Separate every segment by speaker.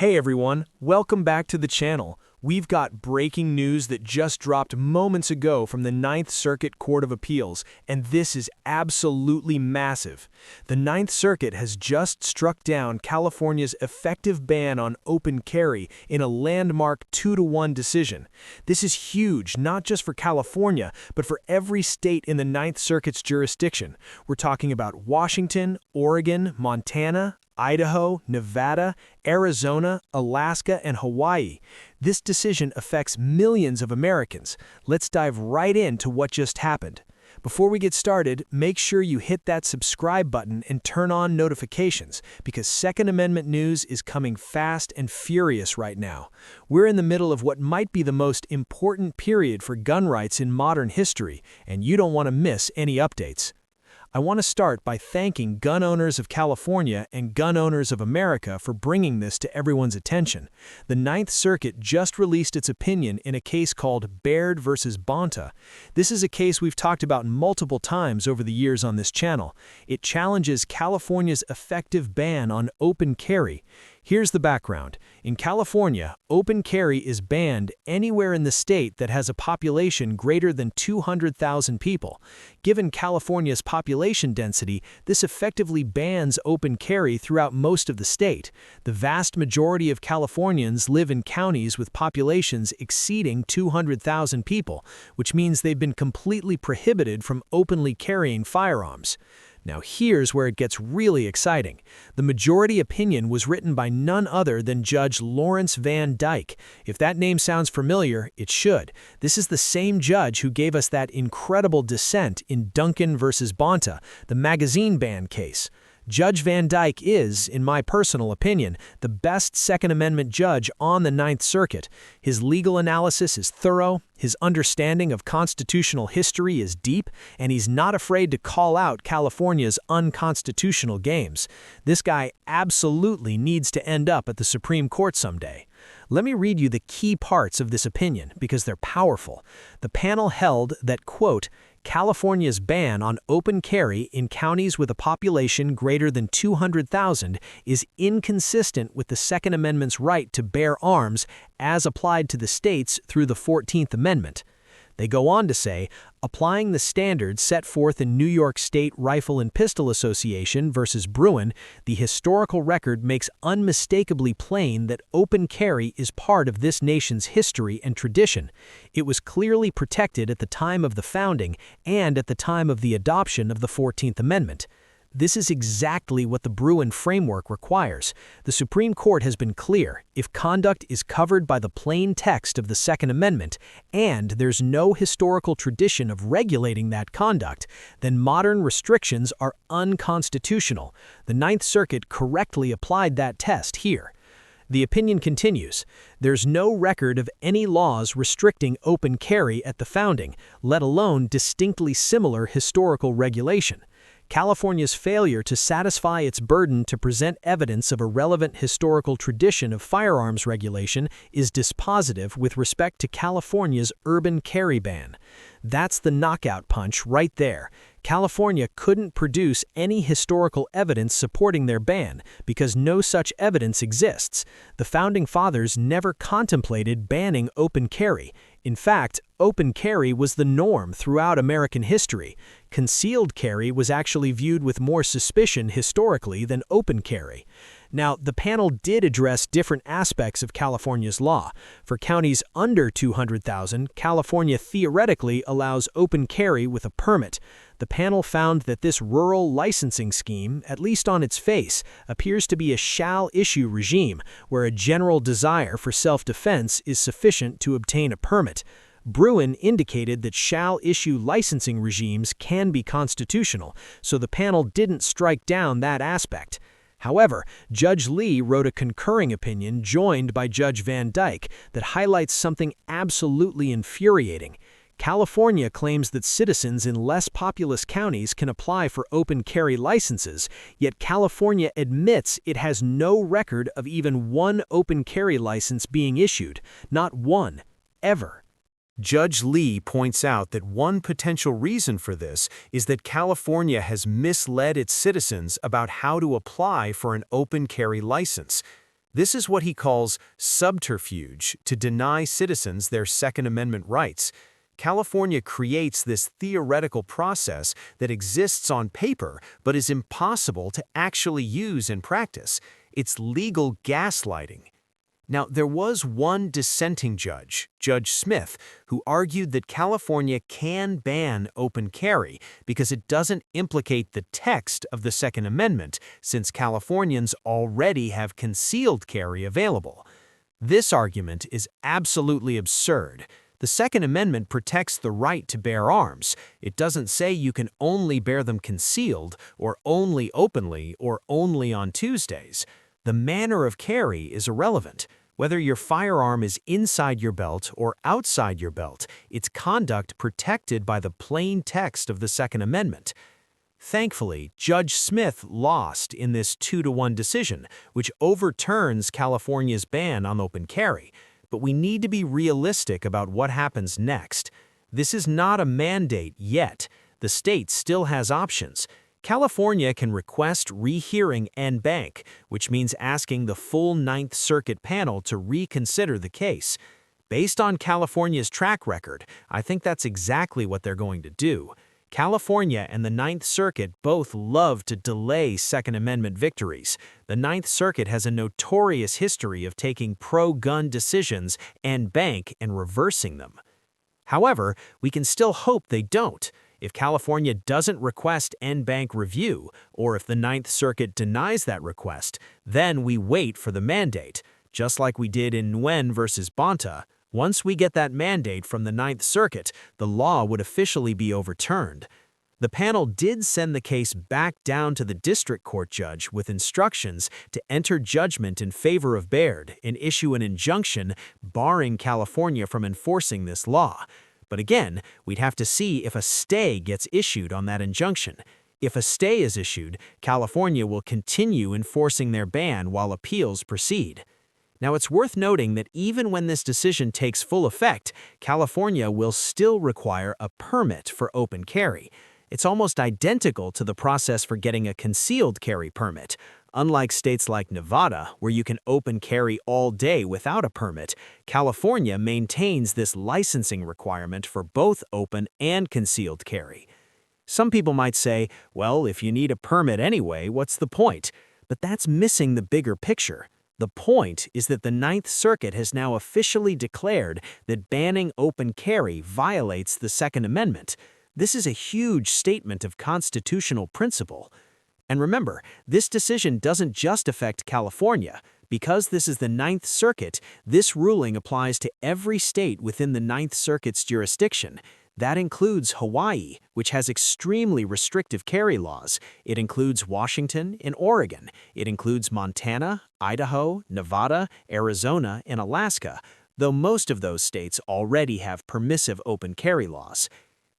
Speaker 1: Hey everyone, welcome back to the channel. We've got breaking news that just dropped moments ago from the Ninth Circuit Court of Appeals, and this is absolutely massive. The Ninth Circuit has just struck down California's effective ban on open carry in a landmark 2-1 decision. This is huge, not just for California, but for every state in the Ninth Circuit's jurisdiction. We're talking about Washington, Oregon, Montana, Idaho, Nevada, Arizona, Alaska, and Hawaii. This decision affects millions of Americans. Let's dive right into what just happened. Before we get started, make sure you hit that subscribe button and turn on notifications, because Second Amendment news is coming fast and furious right now. We're in the middle of what might be the most important period for gun rights in modern history, and you don't want to miss any updates. I want to start by thanking gun owners of California and gun owners of America for bringing this to everyone's attention. The Ninth Circuit just released its opinion in a case called Baird versus Bonta. This is a case we've talked about multiple times over the years on this channel. It challenges California's effective ban on open carry. Here's the background. In California, open carry is banned anywhere in the state that has a population greater than 200,000 people. Given California's population density, this effectively bans open carry throughout most of the state. The vast majority of Californians live in counties with populations exceeding 200,000 people, which means they've been completely prohibited from openly carrying firearms. Now here's where it gets really exciting. The majority opinion was written by none other than Judge VanDyke. If that name sounds familiar, it should. This is the same judge who gave us that incredible dissent in Dissent versus Bonta, the magazine ban case. Judge VanDyke is, in my personal opinion, the best Second Amendment judge on the Ninth Circuit. His legal analysis is thorough, his understanding of constitutional history is deep, and he's not afraid to call out California's unconstitutional games. This guy absolutely needs to end up at the Supreme Court someday. Let me read you the key parts of this opinion, because they're powerful. The panel held that, quote, California's ban on open carry in counties with a population greater than 200,000 is inconsistent with the Second Amendment's right to bear arms as applied to the states through the 14th Amendment. They go on to say, applying the standards set forth in New York State Rifle and Pistol Association versus Bruen, the historical record makes unmistakably plain that open carry is part of this nation's history and tradition. It was clearly protected at the time of the founding and at the time of the adoption of the 14th Amendment. This is exactly what the Bruen framework requires. The Supreme Court has been clear: if conduct is covered by the plain text of the Second Amendment, and there's no historical tradition of regulating that conduct, then modern restrictions are unconstitutional. The Ninth Circuit correctly applied that test here. The opinion continues, there's no record of any laws restricting open carry at the founding, let alone distinctly similar historical regulation. California's failure to satisfy its burden to present evidence of a relevant historical tradition of firearms regulation is dispositive with respect to California's urban carry ban. That's the knockout punch right there. California couldn't produce any historical evidence supporting their ban because no such evidence exists. The Founding Fathers never contemplated banning open carry. In fact, open carry was the norm throughout American history. Concealed carry was actually viewed with more suspicion historically than open carry. Now, the panel did address different aspects of California's law. For counties under 200,000, California theoretically allows open carry with a permit. The panel found that this rural licensing scheme, at least on its face, appears to be a shall-issue regime, where a general desire for self-defense is sufficient to obtain a permit. Bruen indicated that shall-issue licensing regimes can be constitutional, so the panel didn't strike down that aspect. However, Judge Lee wrote a concurring opinion joined by Judge VanDyke that highlights something absolutely infuriating. California claims that citizens in less populous counties can apply for open carry licenses, yet California admits it has no record of even one open carry license being issued, not one, ever. Judge Lee points out that one potential reason for this is that California has misled its citizens about how to apply for an open carry license. This is what he calls subterfuge to deny citizens their Second Amendment rights. California creates this theoretical process that exists on paper but is impossible to actually use in practice. It's legal gaslighting. Now, there was one dissenting judge, Judge Smith, who argued that California can ban open carry because it doesn't implicate the text of the Second Amendment, since Californians already have concealed carry available. This argument is absolutely absurd. The Second Amendment protects the right to bear arms. It doesn't say you can only bear them concealed, or only openly, or only on Tuesdays. The manner of carry is irrelevant. Whether your firearm is inside your belt or outside your belt, it's conduct protected by the plain text of the Second Amendment. Thankfully, Judge Smith lost in this 2-to-1 decision, which overturns California's ban on open carry. But we need to be realistic about what happens next. This is not a mandate yet. The state still has options. California can request rehearing en banc, which means asking the full Ninth Circuit panel to reconsider the case. Based on California's track record, I think that's exactly what they're going to do. California and the Ninth Circuit both love to delay Second Amendment victories. The Ninth Circuit has a notorious history of taking pro-gun decisions en banc and reversing them. However, we can still hope they don't. If California doesn't request en banc review, or if the Ninth Circuit denies that request, then we wait for the mandate. Just like we did in Bruen versus Bonta, once we get that mandate from the Ninth Circuit, the law would officially be overturned. The panel did send the case back down to the district court judge with instructions to enter judgment in favor of Baird and issue an injunction barring California from enforcing this law. But again, we'd have to see if a stay gets issued on that injunction. If a stay is issued, California will continue enforcing their ban while appeals proceed. Now, it's worth noting that even when this decision takes full effect, California will still require a permit for open carry. It's almost identical to the process for getting a concealed carry permit. Unlike states like Nevada, where you can open carry all day without a permit, California maintains this licensing requirement for both open and concealed carry. Some people might say, well, if you need a permit anyway, what's the point? But that's missing the bigger picture. The point is that the Ninth Circuit has now officially declared that banning open carry violates the Second Amendment. This is a huge statement of constitutional principle. And remember, this decision doesn't just affect California. Because this is the Ninth Circuit, this ruling applies to every state within the Ninth Circuit's jurisdiction. That includes Hawaii, which has extremely restrictive carry laws. It includes Washington and Oregon. It includes Montana, Idaho, Nevada, Arizona, and Alaska, though most of those states already have permissive open carry laws.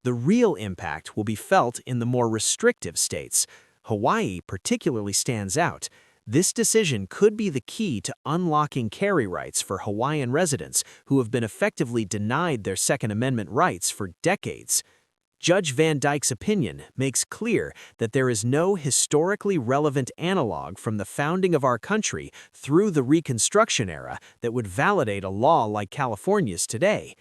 Speaker 1: The real impact will be felt in the more restrictive states. Hawaii particularly stands out. This decision could be the key to unlocking carry rights for Hawaiian residents who have been effectively denied their Second Amendment rights for decades. Judge VanDyke's opinion makes clear that there is no historically relevant analog from the founding of our country through the Reconstruction era that would validate a law like California's today.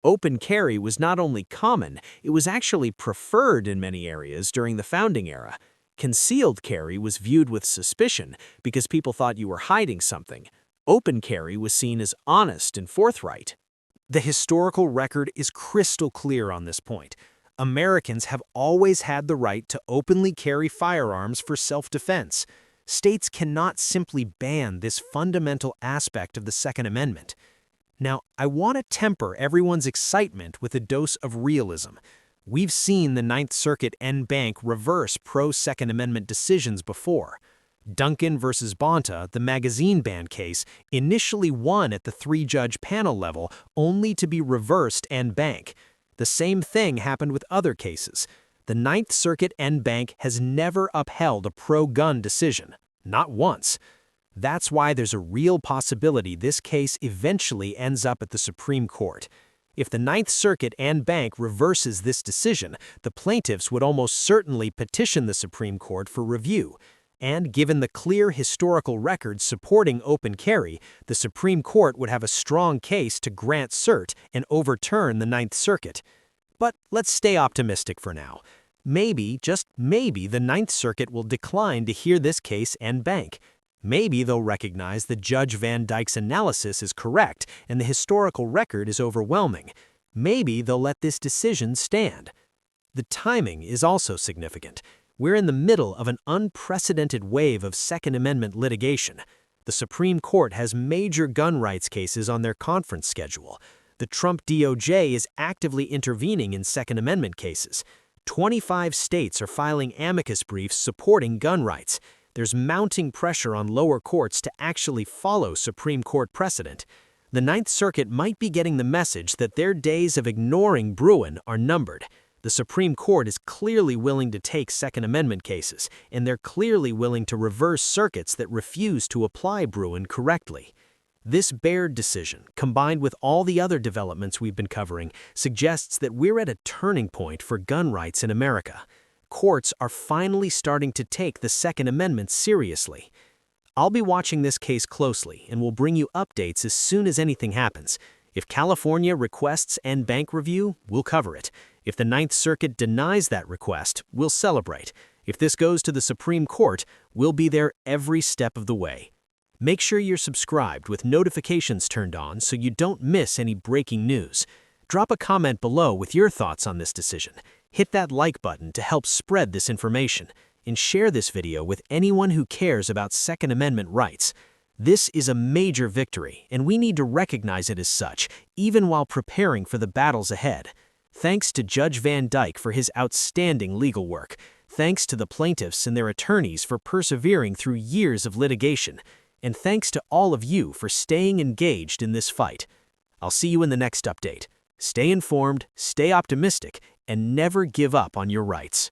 Speaker 1: Open carry was not only common, it was actually preferred in many areas during the founding era. Concealed carry was viewed with suspicion because people thought you were hiding something. Open carry was seen as honest and forthright. The historical record is crystal clear on this point. Americans have always had the right to openly carry firearms for self-defense. States cannot simply ban this fundamental aspect of the Second Amendment. Now, I want to temper everyone's excitement with a dose of realism. We've seen the Ninth Circuit en banc reverse pro-Second Amendment decisions before. Duncan versus Bonta, the magazine ban case, initially won at the 3-judge panel level only to be reversed en banc. The same thing happened with other cases. The Ninth Circuit en banc has never upheld a pro-gun decision. Not once. That's why there's a real possibility this case eventually ends up at the Supreme Court. If the Ninth Circuit en banc reverses this decision, the plaintiffs would almost certainly petition the Supreme Court for review. And given the clear historical record supporting open carry, the Supreme Court would have a strong case to grant cert and overturn the Ninth Circuit. But let's stay optimistic for now. Maybe, just maybe, the Ninth Circuit will decline to hear this case en banc. Maybe they'll recognize that Judge VanDyke's analysis is correct and the historical record is overwhelming. Maybe they'll let this decision stand. The timing is also significant. We're in the middle of an unprecedented wave of Second Amendment litigation. The Supreme Court has major gun rights cases on their conference schedule. The Trump DOJ is actively intervening in Second Amendment cases. 25 states are filing amicus briefs supporting gun rights. There's mounting pressure on lower courts to actually follow Supreme Court precedent. The Ninth Circuit might be getting the message that their days of ignoring Bruen are numbered. The Supreme Court is clearly willing to take Second Amendment cases, and they're clearly willing to reverse circuits that refuse to apply Bruen correctly. This Baird decision, combined with all the other developments we've been covering, suggests that we're at a turning point for gun rights in America. Courts are finally starting to take the Second Amendment seriously. I'll be watching this case closely and will bring you updates as soon as anything happens. If California requests en banc review, we'll cover it. If the Ninth Circuit denies that request, we'll celebrate. If this goes to the Supreme Court, we'll be there every step of the way. Make sure you're subscribed with notifications turned on so you don't miss any breaking news. Drop a comment below with your thoughts on this decision. Hit that like button to help spread this information, and share this video with anyone who cares about Second Amendment rights. This is a major victory, and we need to recognize it as such, even while preparing for the battles ahead. Thanks to Judge VanDyke for his outstanding legal work. Thanks to the plaintiffs and their attorneys for persevering through years of litigation. And thanks to all of you for staying engaged in this fight. I'll see you in the next update. Stay informed, stay optimistic, and never give up on your rights.